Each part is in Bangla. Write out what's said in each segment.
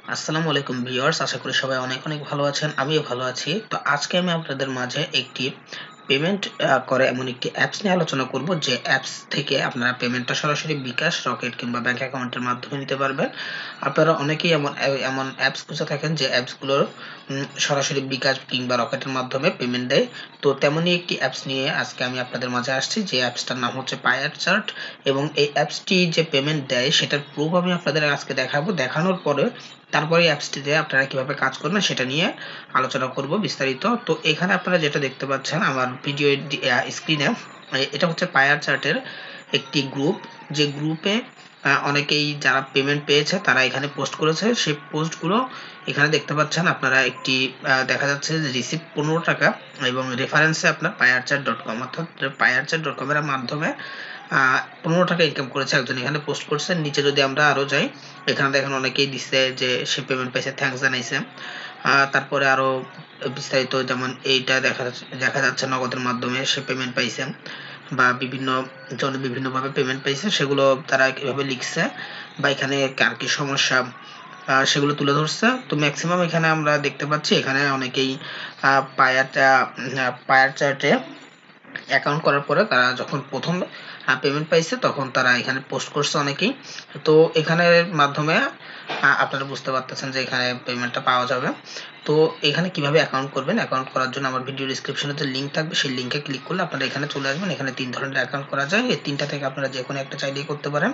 আসসালামু আলাইকুম ভিউয়ার্স, আশা করি সবাই অনেক অনেক ভালো আছেন। আমিও ভালো আছি। তো আজকে আমি আপনাদের মাঝে একটি পেমেন্ট করে এমন একটি অ্যাপস নিয়ে আলোচনা করব, যে অ্যাপস থেকে আপনারা পেমেন্টটা সরাসরি বিকাশ, রকেট কিংবা ব্যাংক অ্যাকাউন্টের মাধ্যমে নিতে পারবেন। আপনারা অনেকেই এমন এমন অ্যাপস খুঁজে থাকেন যে অ্যাপসগুলোর সরাসরি বিকাশ কিংবা রকেটের মাধ্যমে পেমেন্ট দেয়। তো তেমনই একটি অ্যাপস নিয়ে আজকে আমি আপনাদের মাঝে আসছি, যে অ্যাপসটার নাম হচ্ছে পায়ার চার্ট। এবং এই অ্যাপসটি যে পেমেন্ট দেয় সেটার প্রুফ আমি আপনাদের আজকে দেখাবো। দেখানোর পরে তারপরে অ্যাপসটিতে আপনারা কিভাবে কাজ করবেন সেটা নিয়ে আলোচনা করব বিস্তারিত। তো এখানে আপনারা যেটা দেখতে পাচ্ছেন আমার ভিডিও স্ক্রিনে, এটা হচ্ছে পায়ার চার্টের একটি গ্রুপ, যে গ্রুপে অনেকেই যারা পেমেন্ট পেয়েছে তারা এখানে পোস্ট করেছে। সেই পোস্টগুলো এখানে দেখতে পাচ্ছেন আপনারা। একটি দেখা যাচ্ছে যে রিসিভ 15 টাকা, এবং রেফারেন্সে আপনার পায়ারচার্ট.com, অর্থাৎ পায়ারচার্ট.com এর মাধ্যমে 15 টাকা ইনকাম করেছে একজন, এখানে পোস্ট করছে। নিচে যদি আমরা আরো যাই, এখানে দেখেন অনেকেই দিচ্ছে যে সে পেমেন্ট পাইছে, থ্যাঙ্কস জানাইছে। তারপরে আরো বিস্তারিত, যেমন এইটা দেখা যাচ্ছে নগদের মাধ্যমে সে পেমেন্ট পাইছে, বা বিভিন্ন জন বিভিন্নভাবে পেমেন্ট পাইছে, সেগুলো তারা কিভাবে লিখছে বা এখানে কার কি সমস্যা সেগুলো তুলে ধরছে। তো ম্যাক্সিমাম এখানে আমরা দেখতে পাচ্ছি এখানে অনেকেই পায়ার চার্টে অ্যাকাউন্ট করার পরে তারা যখন প্রথম পেমেন্ট পাইছে তখন তারা এখানে পোস্ট করছে অনেকেই। তো এখানের মাধ্যমে আপনারা বুঝতে পারতেছেন যে এখানে পেমেন্টটা পাওয়া যাবে। তো এখানে কিভাবে অ্যাকাউন্ট করবেন, অ্যাকাউন্ট করার জন্য আমার ভিডিও ডিসক্রিপশনে যে লিঙ্ক থাকবে সেই লিঙ্কে ক্লিক করলে আপনারা এখানে চলে আসবেন। এখানে 3 ধরনের অ্যাকাউন্ট করা যায়, এই 3টা থেকে আপনারা যে কোনো একটা চাইলেই করতে পারেন।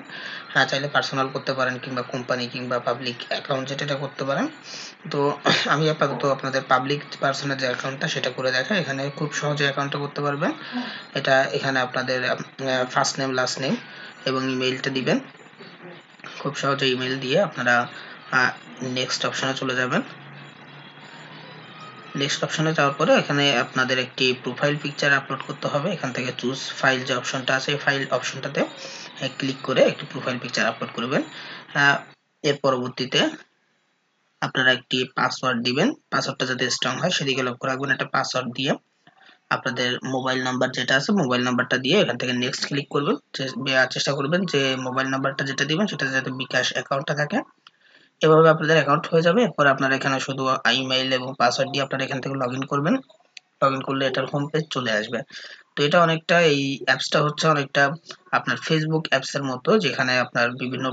চাইলে পার্সোনাল করতে পারেন, কিংবা কোম্পানি কিংবা পাবলিক অ্যাকাউন্ট যেটা করতে পারেন। তো আমি আপাতত আপনাদের পাবলিক পার্সনের যে অ্যাকাউন্টটা সেটা করে দেখাই। এখানে খুব সহজে অ্যাকাউন্টটা করতে পারবেন। এটা এখানে আপনাদের ফার্স্ট নেম, লাস্ট নেম এবং ইমেইলটা দিবেন। খুব সহজে ইমেইল দিয়ে আপনারা নেক্সট অপশনে চলে যাবেন। নেক্সট অপশনে যাওয়ার পরে এখানে আপনাদের একটি প্রোফাইল পিকচার আপলোড করতে হবে। এখান থেকে চুজ ফাইল যে অপশনটা আছে, এই ফাইল অপশনটাতে ক্লিক করে একটি প্রোফাইল পিকচার আপলোড করবেন। এর পরবর্তীতে আপনারা একটি পাসওয়ার্ড দিবেন। পাসওয়ার্ডটা যাতে স্ট্রং হয় সেদিকে লক্ষ্য রাখবেন। একটা পাসওয়ার্ড দিয়ে আপনাদের মোবাইল নাম্বার যেটা আছে মোবাইল নাম্বারটা দিয়ে এখান থেকে নেক্সট ক্লিক করবেন। চেষ্টা করবেন যে মোবাইল নাম্বারটা যেটা দিবেন সেটা যাতে বিকাশ অ্যাকাউন্টটা থাকে। এভাবে আপনাদের অ্যাকাউন্ট হয়ে যাবে। এরপর আপনারা এখানে শুধু ইমেইল এবং পাসওয়ার্ড দিয়ে আপনারা এখান থেকে লগইন করবেন। লগইন করলে এটার হোম পেজ চলে আসবে। তো এটা অনেকটা, এই অ্যাপসটা হচ্ছে অনেকটা আপনার ফেসবুক অ্যাপসের মতো, যেখানে আপনার বিভিন্ন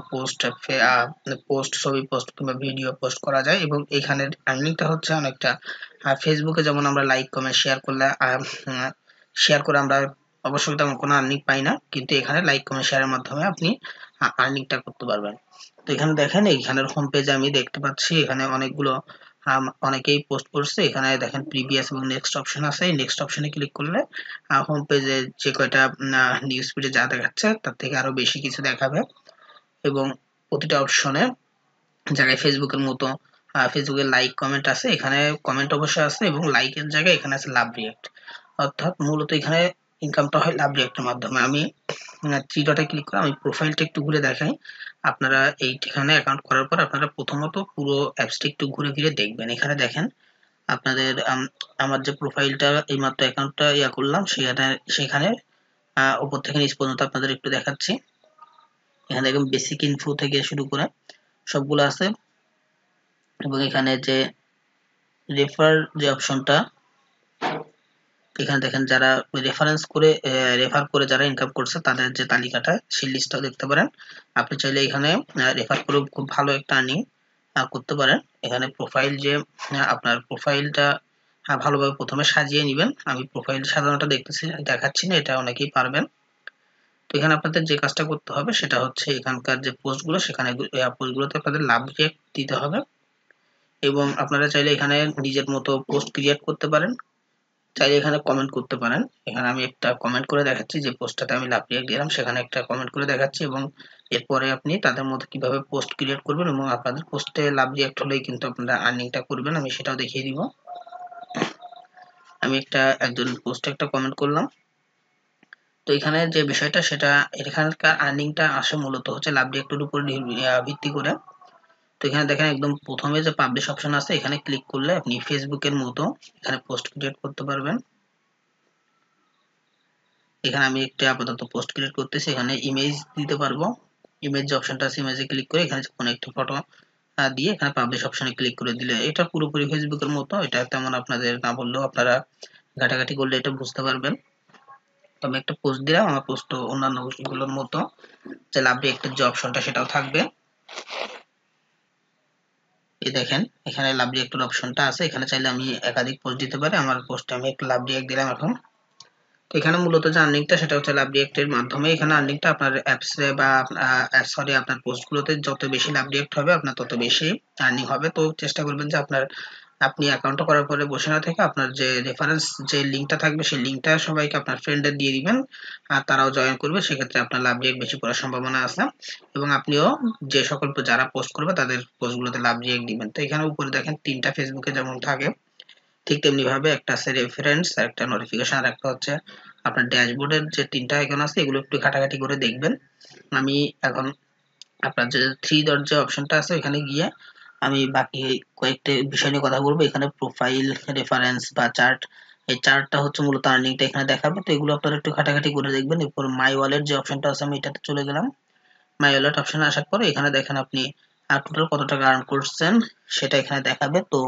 পোস্ট ছবি পোস্ট কিংবা ভিডিও পোস্ট করা যায়। এবং এখানের আর্নিংটা হচ্ছে অনেকটা ফেসবুকে যেমন আমরা লাইক কমেন্ট শেয়ার করলে শেয়ার করে আমরা অবশ্যই তেমন কোনো আর্নিং পাই না, কিন্তু এখানে লাইক কমেন্ট শেয়ারের মাধ্যমে আপনি আর্নিংটা করতে পারবেন। তো এখানে দেখেন, এইখানের হোম পেজে আমি দেখতে পাচ্ছি এখানে অনেকগুলো অনেকেই পোস্ট করছে। এখানে দেখেন প্রিভিয়াস এবং নেক্সট অপশন আছে। এই নেক্সট অপশনে ক্লিক করলে হোম পেজে যে কয়টা নিউজ ফিডে যা দেখাচ্ছে তার থেকে আরো বেশি কিছু দেখাবে। এবং প্রতিটা অপশনে জায়গায় ফেসবুকের মতো ফেসবুকের লাইক কমেন্ট আছে, এখানে কমেন্ট অবশ্যই আছে, এবং লাইকের জায়গায় এখানে আছে লাভ রিয়েক্ট। অর্থাৎ মূলত এখানে ইনকামটা হয় লাভ রিয়েক্টের মাধ্যমে। আমি থ্রি ডটে ক্লিক করে আমি প্রোফাইলটা একটু ঘুরে দেখাই। আপনারা এইখানে অ্যাকাউন্ট করার পর আপনারা প্রথমত পুরো অ্যাপসটি একটু ঘুরে ফিরে দেখবেন। এখানে দেখেন আপনাদের আমার যে প্রোফাইলটা এইমাত্র অ্যাকাউন্টটা করলাম, সেখানে উপর থেকে নিচ পর্যন্ত আপনাদের একটু দেখাচ্ছি। এখানে একদম বেসিক ইনফো থেকে শুরু করে সবগুলো আছে। এবং এখানে যে রেফার যে অপশনটা, এখানে দেখেন যারা রেফার করে যারা ইনকাম করছে তাদের যে তালিকাটা, সেই লিস্টটাও দেখতে পারেন। আপনি চাইলে এখানে রেফার করে খুব ভালো একটা আর্নিং করতে পারেন। এখানে প্রোফাইল যে আপনার প্রোফাইলটা ভালোভাবে প্রথমে সাজিয়ে নেবেন। আমি প্রোফাইল সাজানোটা দেখাচ্ছি না, এটা অনেকেই পারবেন। তো এখানে আপনাদের যে কাজটা করতে হবে সেটা হচ্ছে এখানকার যে পোস্টগুলো, সেখানে পোস্টগুলোতে আপনাদের লাভ রিয়েক্ট দিতে হবে। এবং আপনারা চাইলে এখানে নিজের মতো পোস্ট ক্রিয়েট করতে পারেন, চাইলে এখানে কমেন্ট করতে পারেন। এখানে আমি একটা কমেন্ট করে দেখাচ্ছি, যে পোস্টটাতে আমি লাভ রিয়েক্ট দিলাম সেখানে একটা কমেন্ট করে দেখাচ্ছি। এবং এরপরে আপনি তাদের মধ্যে কিভাবে পোস্ট ক্রিয়েট করবেন এবং আপনাদের পোস্টে লাভ রিয়েক্ট হলেই কিন্তু আপনারা আর্নিংটা করবেন, আমি সেটাও দেখিয়ে দিব। আমি একজন পোস্টে একটা কমেন্ট করলাম। তো এখানে যে বিষয়টা, সেটা এখানকার আর্নিংটা আসে মূলত হচ্ছে লাভ রিয়েক্টের উপর ভিত্তি করে। তো এখানে দেখেন একদম প্রথমে যে পাবলিশ অপশন আছে, এখানে ক্লিক করলে আপনি ফেসবুকের মতো এখানে পোস্ট ক্রিয়েট করতে পারবেন। এখানে আমি একটা আপাতত পোস্ট ক্রিয়েট করতেছি। এখানে ইমেজ দিতে পারবো। ইমেজ যে অপশনটা আছে, ইমেজে ক্লিক করে এখানে কোনো একটা ফটো দিয়ে এখানে পাবলিশ অপশনে ক্লিক করে দিলে এটা পুরোপুরি ফেসবুকের মতো। এটা তেমন আপনাদের না বললেও আপনারা ঘাটাঘাটি করলে এটা বুঝতে পারবেন। তো আমি একটা পোস্ট দিলাম, আমার পোস্ট অন্যান্য গুলোর মতো যে লাভ রিয়েক্টের যে অপশনটা সেটাও থাকবে। এই দেখেন এখানে লাভ রিয়েক্টের অপশনটা আছে, এখানে চাইলে আমি একাধিক পোস্ট দিতে পারি। আমার পোস্টে আমি একটা লাভ রিয়েক্ট দিলাম এখন। তো এখানে মূলত যে আর্নিংটা সেটা হচ্ছে লাভ রিয়েক্টের মাধ্যমে। এখানে আর্নিংটা আপনার অ্যাপসে বা সরি আপনার পোস্টগুলোতে যত বেশি লাভ রিয়েক্ট হবে আপনার তত বেশি আর্নিং হবে। তো চেষ্টা করবেন যে আপনি অ্যাকাউন্টটা করার পরে বসে না থেকে আপনার যে রেফারেন্স যে লিঙ্কটা থাকবে সেই লিঙ্কটা সবাইকে আপনার ফ্রেন্ডদের দিয়ে দিবেন, আর তারাও জয়েন করবে। সেক্ষেত্রে আপনার লাভ রিয়েক্ট বেশি করার সম্ভাবনা আছে, এবং আপনিও যে সকল যারা পোস্ট করবে তাদের পোস্টগুলোতে লাভ রিয়েক্ট দিবেন। তো এখানে উপরে দেখেন তিনটা ফেসবুকে যেমন থাকে ঠিক তেমনি ভাবে একটা আছে রেফারেন্স, আর একটা নোটিফিকেশন, আর একটা হচ্ছে আপনার ড্যাশবোর্ডের যে তিনটা আইকন আছে এগুলো একটু ঘাটাঘাটি করে দেখবেন। আমি এখন আপনার যে থ্রি ডট যে অপশনটা আছে ওখানে গিয়ে আমি বাকি কয়েকটা বিষয় নিয়ে কথা বলবো। এখানে প্রোফাইল, রেফারেন্স বা চার্ট, এই চার্টটা হচ্ছে মূলত আর্নিংটা এখানে দেখাবে। তো এগুলো আপনারা একটু ঘাটাঘাটি করে দেখবেন। এরপর মাই ওয়ালেট যে অপশনটা আছে আমি এটাতে চলে গেলাম। মাই ওয়ালেট অপশনে আসার পরে এখানে দেখেন আপনি টোটাল কত টাকা আর্ন করছেন সেটা এখানে দেখাবে। তো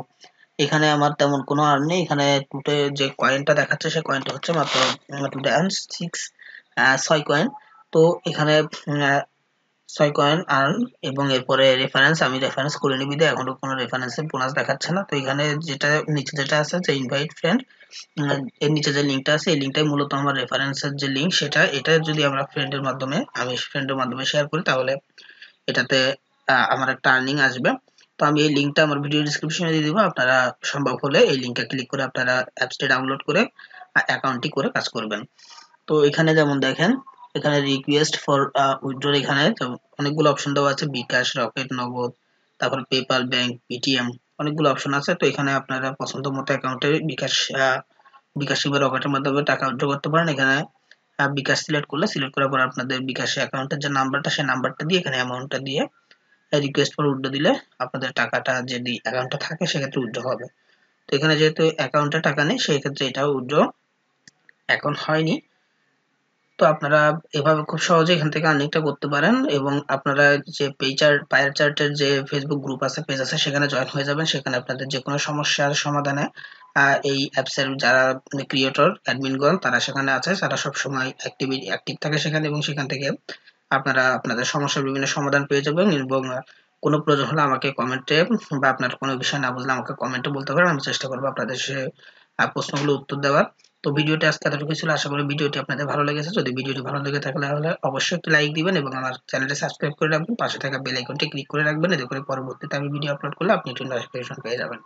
এখানে আমার তেমন কোনো আর্ন নেই। এখানে টুটে যে কয়েনটা দেখাচ্ছে সেই কয়েনটা হচ্ছে মাত্র টুটে আর্ন 6 কয়েন। তো এখানে 6 কয়েন আর্ন, এবং এরপরে রেফারেন্স আমি রেফারেন্স করে নিবি দিয়ে এখনো কোনো রেফারেন্সের বোনাস দেখাচ্ছে না। তো এখানে যেটা নিচে যেটা আছে যে ইনভাইট ফ্রেন্ড, এর নিচে যে লিঙ্কটা আছে এই লিঙ্কটাই মূলত আমার রেফারেন্সের যে লিঙ্ক সেটা। এটা যদি আমরা ফ্রেন্ডের মাধ্যমে আমি ফ্রেন্ডের মাধ্যমে শেয়ার করি তাহলে এটাতে আমার একটা আর্নিং আসবে। তো আমি এই লিঙ্কটা আমার ভিডিও ডিসক্রিপশনে দিয়ে দিব। আপনারা সম্ভব হলে এই লিঙ্কে ক্লিক করে আপনারা অ্যাপসটি ডাউনলোড করে অ্যাকাউন্টটি করে কাজ করবেন। তো এখানে যেমন দেখেন এখানে রিকোয়েস্ট ফর উইথড্র, এখানে অনেকগুলো অপশন দেওয়া আছে, বিকাশ, রকেট, নগদ, তারপর পেপাল, ব্যাংক, পেটিএম, অনেকগুলো অপশন আছে। তো এখানে আপনারা পছন্দ মতো অ্যাকাউন্টে বিকাশ কিংবা রকেটের মাধ্যমে টাকা উইথড্র করতে পারেন। এখানে বিকাশ সিলেক্ট করলে সিলেক্ট করার পর আপনাদের বিকাশে অ্যাকাউন্টের যে নাম্বারটা সেই নাম্বারটা দিয়ে এখানে অ্যামাউন্টটা দিয়ে রিকোয়েস্ট ফর উইথড্র দিলে আপনাদের টাকাটা যদি অ্যাকাউন্টে থাকে সেক্ষেত্রে উইথড্র হবে। তো এখানে যেহেতু অ্যাকাউন্টে টাকা নেই সেই ক্ষেত্রে এটাও উইথড্র এখন হয়নি। তো আপনারা এভাবে খুব সহজে এখান থেকে আর্নিংটা করতে পারেন, এবং আপনারা যে পায়ার চার্টের যে ফেসবুক গ্রুপ আছে, পেজ আছে, সেখানে জয়েন হয়ে যাবেন। সেখানে আপনাদের যে কোনো সমস্যার সমাধানে এই অ্যাপসের যারা ক্রিয়েটর অ্যাডমিনগণ তারা সেখানে আছে, তারা সবসময় অ্যাক্টিভ থাকে সেখানে, এবং সেখান থেকে আপনারা আপনাদের সমস্যার বিভিন্ন সমাধান পেয়ে যাবেন। এবং কোনো প্রয়োজন হলে আমাকে কমেন্টে বা আপনার কোনো বিষয় না বুঝলে আমাকে কমেন্টে বলতে পারেন, আমি চেষ্টা করবো আপনাদের সে প্রশ্নগুলো উত্তর দেওয়ার। তো ভিডিওটি আজকে এতটুকু ছিল, আশা করি ভিডিওটি আপনাদের ভালো লেগেছে। যদি ভিডিওটি ভালো লেগে থাকে তাহলে অবশ্যই একটি লাইক দিবেন এবং আমার চ্যানেলটি সাবস্ক্রাইব করে রাখবেন, পাশে থাকা বেল আইকনটি ক্লিক করে রাখবেন, এতে করে পরবর্তীতে আমি ভিডিও আপলোড করলে আপনি একটি নোটিফিকেশন পেয়ে যাবেন।